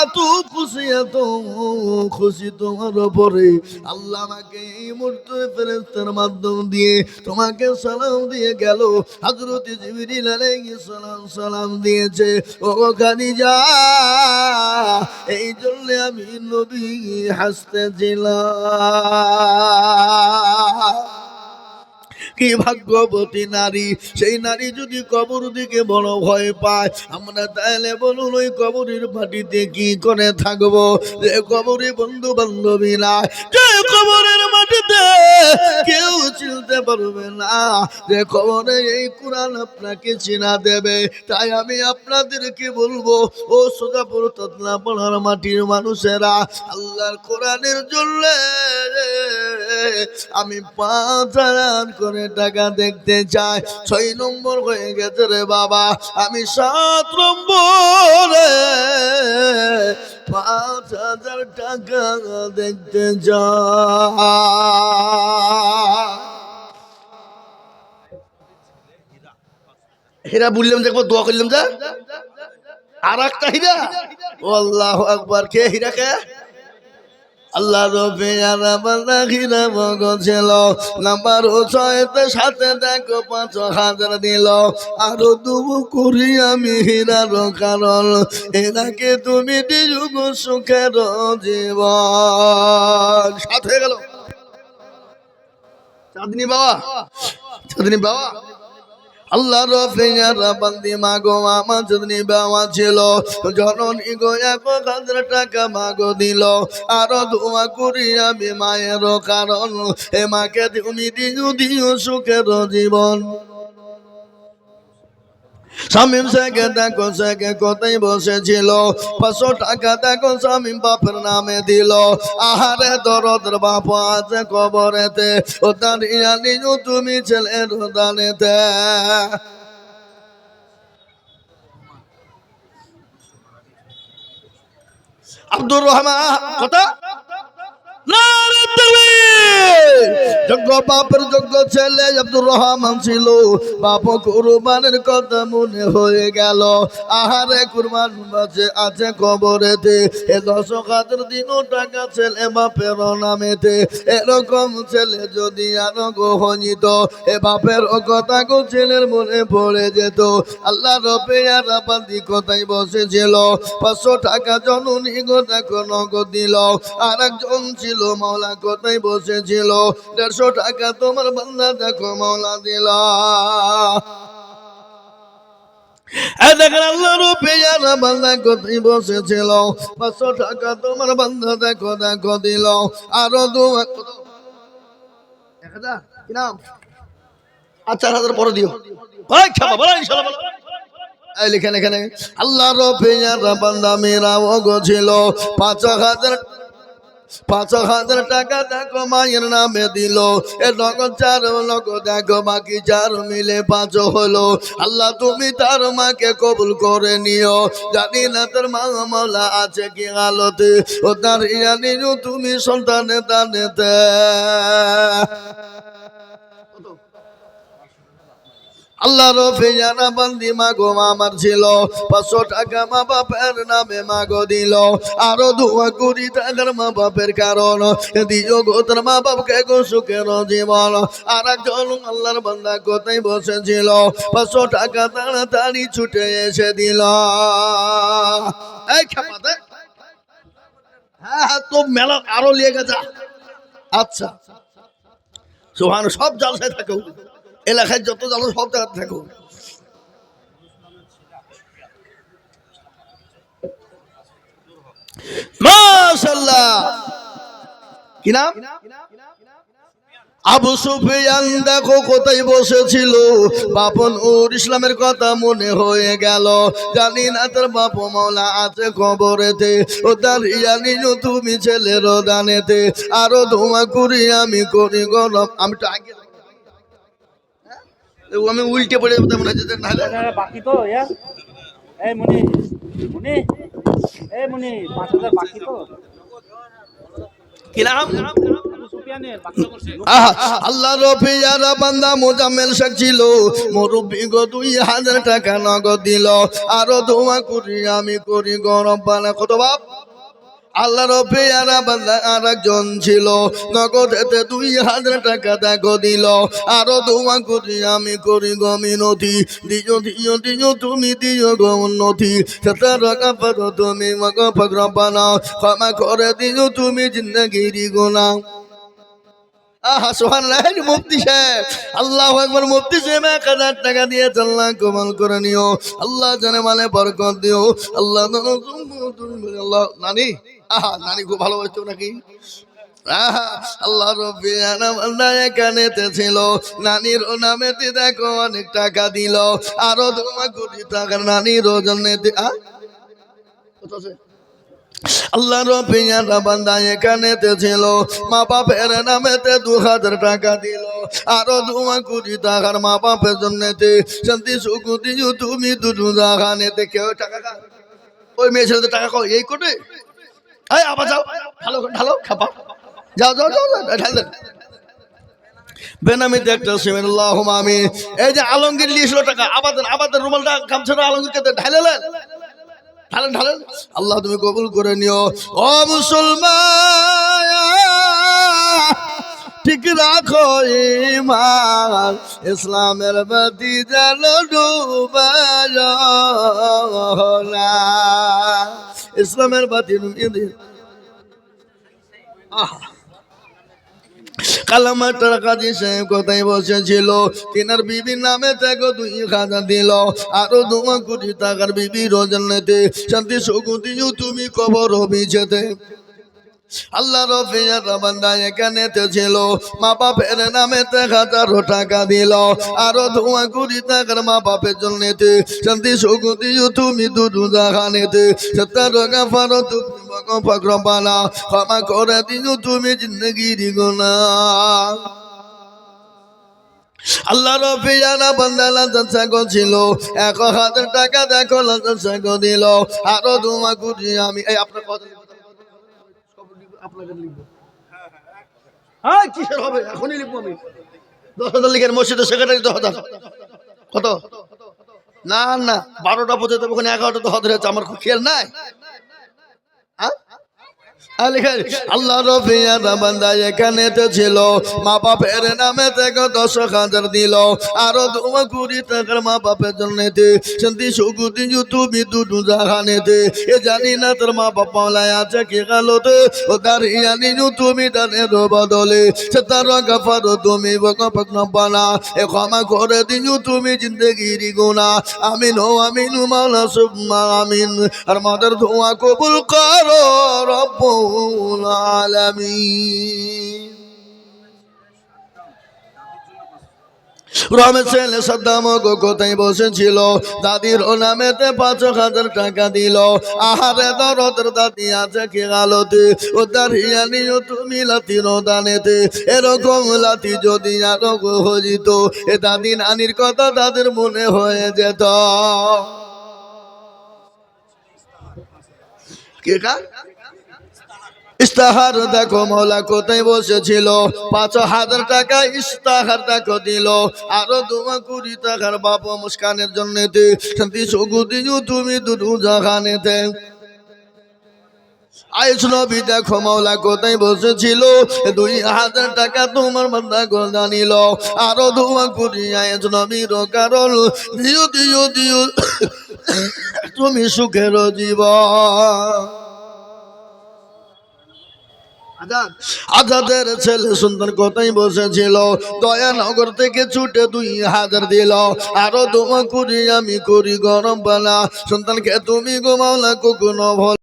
এত খুশি তোমার উপরে, আল্লাহ আমাকে এই মুহূর্তে ফেরেশতার মাধ্যম দিয়ে তোমাকে সালাম দিয়ে গেল। হযরত জিবরিল আলাইহিস সালাম দিয়েছে, ও খাদিজা, এই জন্য আমি নবী হাসতেছিলাম। কি ভাগ্যবতী নারী! সেই নারী যদি কবর দিকে বড় ভয় পায়, আমরা তাহলে বলুন ওই কবরের মাটিতে কি করে থাকবো? যে কবরে বন্ধু বান্ধবী না, যে কবরের মাটিতে কেউ চিনতে পারবে না, যে কবরে এই কোরআন আপনাকে চিনা দেবে। তাই আমি আপনাদেরকে বলবো, ও সোজাপুর ততলা পাড়ার মাটির মানুষেরা, আল্লাহর কোরআনের জন্য আমি 5,000 করে টাকা দেখতে চাই। 6 নম্বর হয়ে গেছে রে বাবা, আমি 7 নম্বরে 5,000 টাকা দেখতে চাই। হীরা বললাম দেখবো, দোয়া করলাম যা, আর একটা হীরা। আল্লাহু আকবার। কে হীরা? কে? আল্লাহ রবে আরাবাল্লাহ হীরা মগছিল। নাম্বার 6 সাথে দেখো 5,000 দিল। আরো দুবু করি আমি হীরার কারণ, এনাকে তুমি দিযুগ সুখের জীবন। সাথে গেল চাঁদনি বাবা, চাঁদনি বাবা। আল্লাহ রফিয়ারা বান্দি মাগো আমার যদি বাবা ছিল, জননী গো 1,000 টাকা মাগো দিল। আরো দোয়া করি আমি মায়ের কারণ, এ মাকে তুমি দিও সুখের জীবন। শামীম শেখে দেখো, শেখে কোথায় বসেছিল, 500 টাকা দেখো শামীম বাপের নামে দিল। আহারে দরদের বাপ আছে কবরেতে, ও দাঁড়িয়ে নিও তুমি ছেলের দানেতে। আব্দুর রহমান কথা যোগ্য বাপের যোগ্য ছেলে আব্দুর রহমান ছিল। বাপ কুরবানের কথা মনে হয়ে গেল। আহারে কুরবান বাজে আছে কবরেতে, এ 10,000 দিনও টাকা ছেলে বাপের নামেতে। এরকম ছেলে যদি আরো গহনিত, এ বাপের কথা গো ছেলের মনে পড়ে যেত। আল্লাহ রবে আর বান্দি কোথায় বসেছিল, 500 টাকা জননী গো দেখো নগদ দিল। আর একজন ছিল মাওলা কোথায় বসেছিল, 150 টাকা তোমার বান্দা দেখো মাওলা দিল। দেখেন আল্লাহ রূপে যারা বান্দা কোথায় বসেছিল, 500 টাকা তোমার বান্দা দেখো দেখো দিল। আরো দোয়া কি নাম? 4,000 পরে দিও। লিখেন এখানে, আল্লাহ রূপে যারা বান্দা মেরা ওগো ছিল, 5,000 টাকা দেখো মায়ের নামে দিল। এ নগদ 4 নগদ দেখো বাকি 4 মিলে 5 হলো। আল্লাহ তুমি তার মাকে কবুল করে নিও। জানি না তার মা মাওলা আছে কি হালতে, ও তার জানি তুমি সন্তানে দানেতে। আল্লাহ রফে জানা বান্দি মাগো আমার ছিল, 500 টাকা মা বাপের নামে মাগো দিল। আরো দোয়া করি তাদের মা বাপের কারণ, দিও গো তার মা বাপকে গো সুখের জীবন। আর একজন আল্লাহর বান্দা কোথায় বসেছিল, 500 টাকা তাড়াতাড়ি ছুটে এসে দিল। এই খাপাতে হ্যাঁ তো মেলা আরো লিয়ে গেছে। আচ্ছা সুবহান, সব জালসায় থাকো, এলাকায় যত জানো সব জায়গা থাকো। মাশাআল্লাহ। কি নাম? আবু সুফিয়ান দেখো কোথায় বসেছিল, বাপন ওর ইসলামের কথা মনে হয়ে গেল। জানি না তার বাপ মাওলা আছে কবরেতে, ও তার জানি তুমি ছেলের দানেতে। আরো দোয়া করি আমি করি গরম। আমি তো আগে আমি উল্টে পড়ে মনে হচ্ছে বাকি তো এই মুনি মুনি এই মুনি 5,000 বাকি তো। কি নাম? আল্লাহ রফিয়ারা বান্দা মোজাম্মেল শেখ ছিল মুরব্বী গো 2000 টাকা নগদ দিল আরো দোয়া করি আমি করি গরম পানা কত বাপ আল্লাহ রফিয়ারা বান্দা আরেকজন ছিল নগদ এতে 2000 টাকা দেখো দিল আরো দোয়া করি আমি করি গো মিনতি দিও দিও দিও তুমি দিও গো উন্নতি সেটা রাখা পারো তুমি মগো ফকরবানা ক্ষমা করে দিও তুমি জিন্দেগির গুনাহ আহা সুবহানাল্লাহ মুফতি সাহেব আল্লাহু আকবার মুফতি সাহেব 1000 টাকা দিয়ে আল্লাহ কবুল করে নিও আল্লাহ জানে মালে বরকত দিও আল্লাহ আল্লাহ নানি আহা নানি খুব ভালোবাসতো নাকি আহা আল্লাহ রব্বিয়ানা বান্দা এখানেতে ছিল নানির নামেতে দেখো অনেক টাকা দিল আরো 2 কোটি টাকা নানির জন্যতে কত আছে আল্লাহ রব্বিয়ানা বান্দা এখানেতে ছিল মা বাপের নামেতে 2000 টাকা দিল আরো 2 কোটি টাকার মা বাপের জন্যতে শান্তি সুখ দিও তুমি দুটো জাহানেতে কেউ টাকা ওই মেয়ে ছেলেদের টাকা কই এই কোটে এই আবার যাও ভালো ঢালো খাপা যাও যাও যাও ঢাল দেন বেনামিতে একটা সিমের আল্লাহুম্মা আমিন এই যে আলমগীর লিয়েছিল টাকা আবাদের রুমালটা গামছাটা আলমগীরকে ঢালেলেন ঢালেন ঢালেন আল্লাহ তুমি কবুল করে নিও ও মুসলমান ঠিক রাখো ঈমান ইসলামের বাতি জ্বালো ডুবায়ো না ইসলামের বাতি কালামাটার কাজী সাহেব কোথায় বসেছিল তিনার বিবির নামে থেকে 2000 দিল আরো 2 কোটি টাকার বিবি রোজনেতে শান্তি সুখ দিও তুমি কবর বিছেতে আল্লাহ রফিয়ারা বান্দা এখানেতে ছিল মা বাপের নামে 1000 টাকা দিল আরো 2 কোটি টাকার মা বাপের জন্যতে শান্তি সুখ দিও তুমি দুটো জাহানেতে সত্তর গাফারত তুমি মগো ফকরবানা ক্ষমা করে দিও তুমি জিন্দেগির গুনাহ আল্লাহ রফিয়ানা বান্দা লাঞ্ছা ছিল 1000 টাকা দেখো লাঞ্ছা দিল আরো 2 কোটি আমি এই আপনার কথা আপনাকে লিখবো হ্যাঁ কিসের হবে এখনই লিখবো আমি 10,000 লিখেন মসজিদের সেক্রেটারি 10,000 কত না না 12টা পর্যন্ত ওখানে 11টা তো হতে হচ্ছে আমার খেয়াল নাই আল্লাহ রফিয়ানা বান্দা এখানেতে ছিল মা বাপের নামে থেকে 10,000 দিল আরো 2 কোটি টাকার মা বাপের জন্যতে শান্তি সুখ দিও তুমি দুটো জাহানেতে এ জানি না তোর মা বাপ মাওলায় আছে কি গালতে ও দাঁড়িয়ে নিও তুমি দানের বদলে সত্তর গাফারো তুমি বকপকনবানা এ ক্ষমা করে দিও তুমি জিন্দেগির গুনাহ আমিন ও আমিন মাওলা সুবহান আমিন আর মাদার দোয়া কবুল করো রব্বুল আলামিন রমেশ ছেলে সাদ্দাম গো কোথায় বসেছিল দাদির ও নামেতে 5,000 টাকা দিল আহারে দরদের দাদি আছে কি গালতে ও দাঁড়িয়ে নিও তুমি লাতির দানেতে এরকম লাতি যদি আরো হজিত এ দাদি নানির কথা তাদের মনে হয়ে যেত কে কা ইস্তাহার দেখো মৌলা কোথায় বসেছিল 5,000 টাকা ইস্তাহার দেখো দিল আরো 2 কোটি টাকার বাপ মুস্কানের জন্যতে শান্তি সুখ দিও তুমি দুটো জাহানেতে আইস নবী দেখো মৌলা কোথায় বসেছিল 2,000 টাকা তোমার বান্দা গোনা নিল আরো 2 কোটি আইস নবীর কারণ দিও দিও দিও তুমি সুখের জীবন আজাদের ছেলে সুন্দর কোথায় বসেছিল দয়ানগর থেকে ছুটে 2,000 দিল আরো 2 কোটি আমি করি গরম পানা সন্তানকে তুমি গো মাওলা কখনো